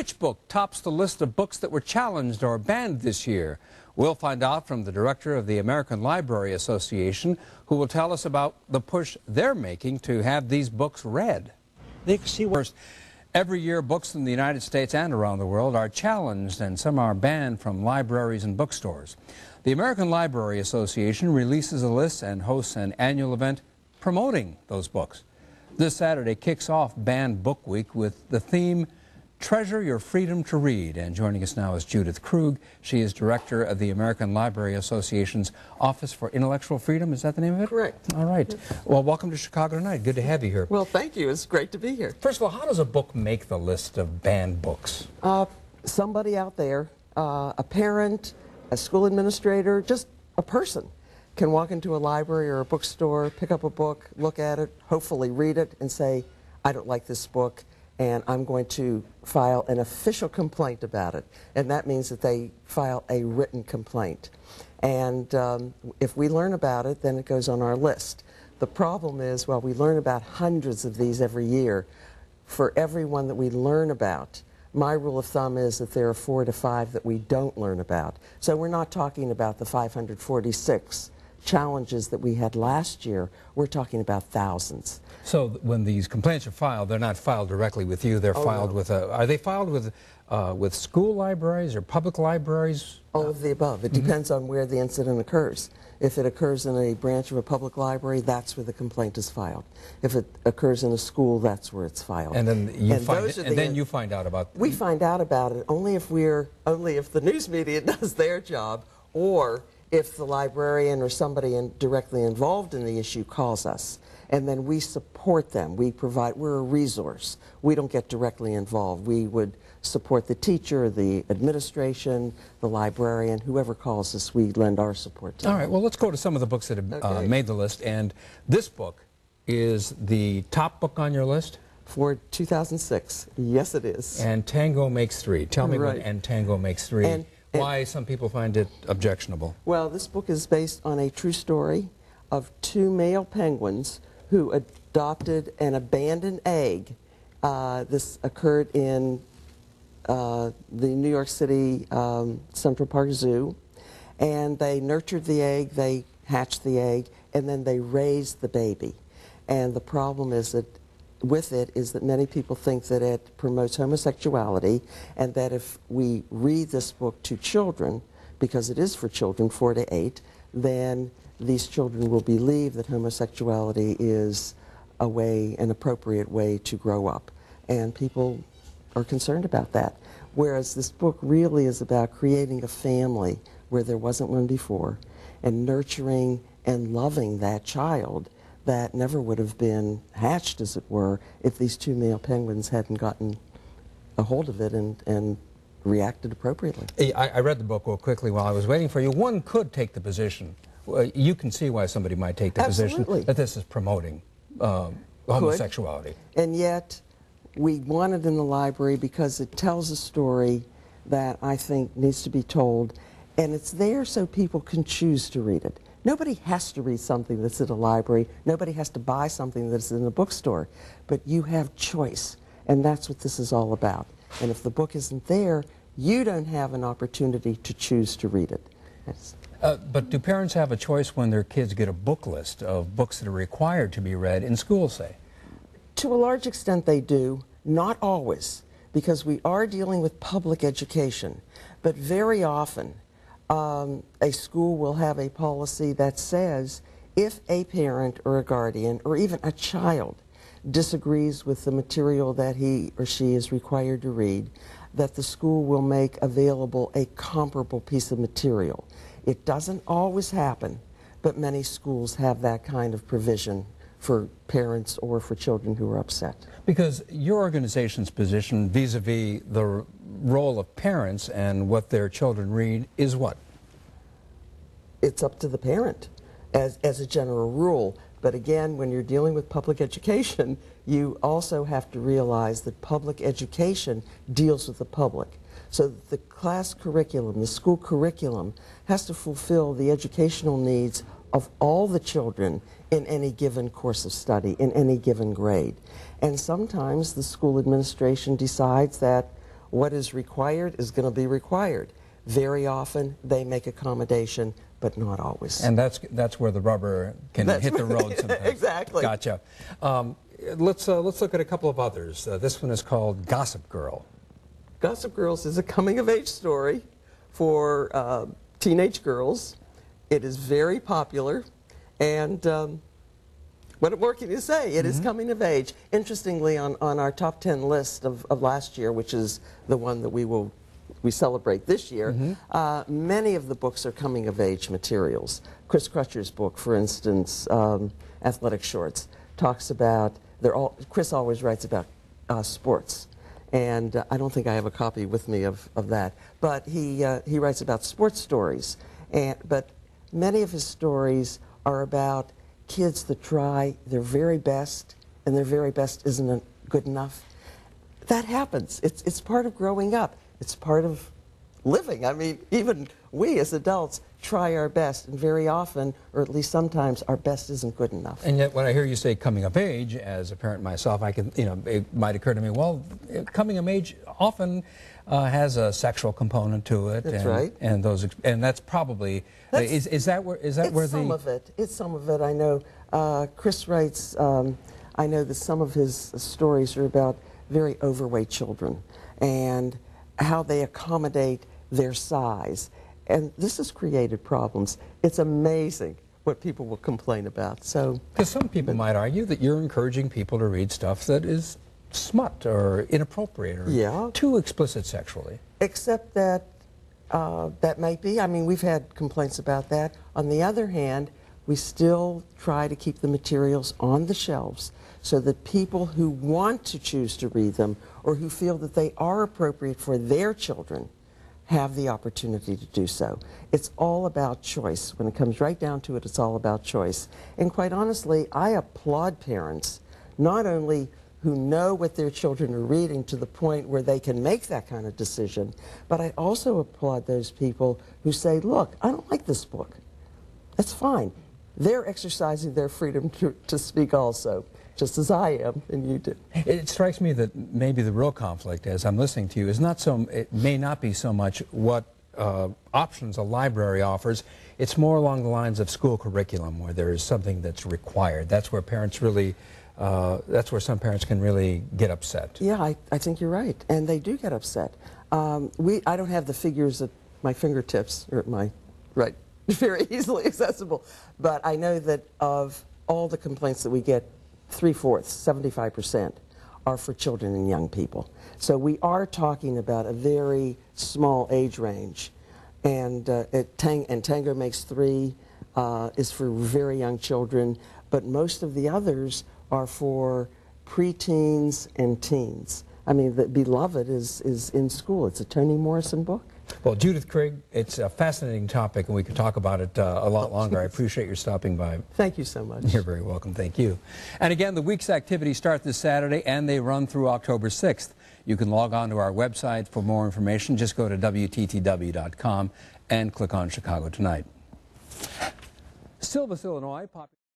Which book tops the list of books that were challenged or banned this year? We'll find out from the director of the American Library Association, who will tell us about the push they're making to have these books read. They can see worse. Every year, books in the United States and around the world are challenged, and some are banned from libraries and bookstores. The American Library Association releases a list and hosts an annual event promoting those books. This Saturday kicks off Banned Book Week with the theme, Treasure Your Freedom to Read. And joining us now is Judith Krug. She is director of the American Library Association's Office for Intellectual Freedom. Is that the name of it? Correct. All right. Well, welcome to Chicago tonight. Good to have you here. Well, thank you. It's great to be here. First of all, how does a book make the list of banned books? Somebody out there, a parent, a school administrator, just a person, can walk into a library or a bookstore, pick up a book, look at it, hopefully read it, and say, I don't like this book, and I'm going to file an official complaint about it. And that means that they file a written complaint. And if we learn about it, then it goes on our list. The problem is, while we learn about hundreds of these every year, for every one that we learn about, my rule of thumb is that there are 4 to 5 that we don't learn about. So we're not talking about the 546 challenges that we had last year. We're talking about thousands. So when these complaints are filed, they're not filed directly with you. They're filed with are they filed with school libraries or public libraries? All of the above. It depends on where the incident occurs. If it occurs in a branch of a public library, that's where the complaint is filed. If it occurs in a school, that's where it's filed. And then you find out about. We find out about it only if the news media does their job, or if the librarian or somebody directly involved in the issue calls us. And then we support them. We're a resource. We don't get directly involved. We would support the teacher, the administration, the librarian, whoever calls us, we lend our support to. All right, well, let's go to some of the books that have made the list. And this book is the top book on your list? For 2006, yes it is. And Tango Makes Three. Tell me what And Tango Makes Three. And why some people find it objectionable. Well, this book is based on a true story of 2 male penguins who adopted an abandoned egg. This occurred in the New York City Central Park Zoo. And they nurtured the egg, they hatched the egg, and then they raised the baby. And the problem is that with it is that many people think that it promotes homosexuality, and that if we read this book to children, because it is for children 4 to 8, then these children will believe that homosexuality is an appropriate way to grow up. And people are concerned about that. Whereas this book really is about creating a family where there wasn't one before, and nurturing and loving that child that never would have been hatched, as it were, if these 2 male penguins hadn't gotten a hold of it and reacted appropriately. I read the book real quickly while I was waiting for you. One could take the position, you can see why somebody might take the position, that this is promoting homosexuality. And yet, we want it in the library because it tells a story that I think needs to be told, and it's there so people can choose to read it. Nobody has to read something that's in a library. Nobody has to buy something that's in a bookstore. But you have choice, and that's what this is all about. And if the book isn't there, you don't have an opportunity to choose to read it. But do parents have a choice when their kids get a book list of books that are required to be read in school, say? To a large extent they do, not always, because we are dealing with public education. But very often, a school will have a policy that says if a parent or a guardian or even a child disagrees with the material that he or she is required to read, that the school will make available a comparable piece of material. It doesn't always happen, but many schools have that kind of provision for parents or for children who are upset. Because your organization's position vis-a-vis the role of parents and what their children read is what? It's up to the parent as a general rule. But again, when you're dealing with public education, you also have to realize that public education deals with the public. So the class curriculum, the school curriculum, has to fulfill the educational needs of all the children in any given course of study, in any given grade. And sometimes the school administration decides that What is required is going to be required. Very often, they make accommodation, but not always. And that's where the rubber can hit the road sometimes. Exactly. Gotcha. Let's look at a couple of others. This one is called Gossip Girl. Gossip Girls is a coming-of-age story for teenage girls. It is very popular, and what more can you say? It is coming of age. Interestingly, on our top 10 list of last year, which is the one that we celebrate this year, many of the books are coming of age materials. Chris Crutcher's book, for instance, Athletic Shorts, talks about, Chris always writes about sports. And I don't think I have a copy with me of that. But he writes about sports stories. But many of his stories are about kids that try their very best, and their very best isn't good enough. That happens. It's part of growing up. It's part of living. I mean, even we as adults try our best, and very often, or at least sometimes, our best isn't good enough. And yet, when I hear you say coming of age, as a parent myself, I can, it might occur to me, well, coming of age often has a sexual component to it. That's right. And that's probably is that where it's some of it. It's some of it. I know Chris writes. I know that some of his stories are about very overweight children and how they accommodate their size. And this has created problems. It's amazing what people will complain about. So, because some people might argue that you're encouraging people to read stuff that is smut or inappropriate or too explicit sexually. Except that that might be. I mean, we've had complaints about that. On the other hand, we still try to keep the materials on the shelves so that people who want to choose to read them or who feel that they are appropriate for their children have the opportunity to do so. It's all about choice. When it comes right down to it, it's all about choice. And quite honestly, I applaud parents, not only who know what their children are reading to the point where they can make that kind of decision, but I also applaud those people who say, look, I don't like this book. That's fine. They're exercising their freedom to speak also, just as I am and you do. It strikes me that maybe the real conflict, as I'm listening to you, is not so. It may not be so much what options a library offers. It's more along the lines of school curriculum, where there is something that's required. That's where parents really. That's where some parents can really get upset. Yeah, I think you're right, and they do get upset. I don't have the figures at my fingertips or at my very easily accessible, but I know that of all the complaints that we get, 3/4, 75%, are for children and young people. So we are talking about a very small age range, and Tango Makes 3 is for very young children, but most of the others are for preteens and teens. I mean, the Beloved is in school. It's a Toni Morrison book. Well, Judith Krigg, it's a fascinating topic, and we could talk about it a lot longer. I appreciate your stopping by. Thank you so much. You're very welcome. Thank you. And again, the week's activities start this Saturday, and they run through October 6th. You can log on to our website for more information. Just go to WTTW.com and click on Chicago Tonight. Silvis, Illinois.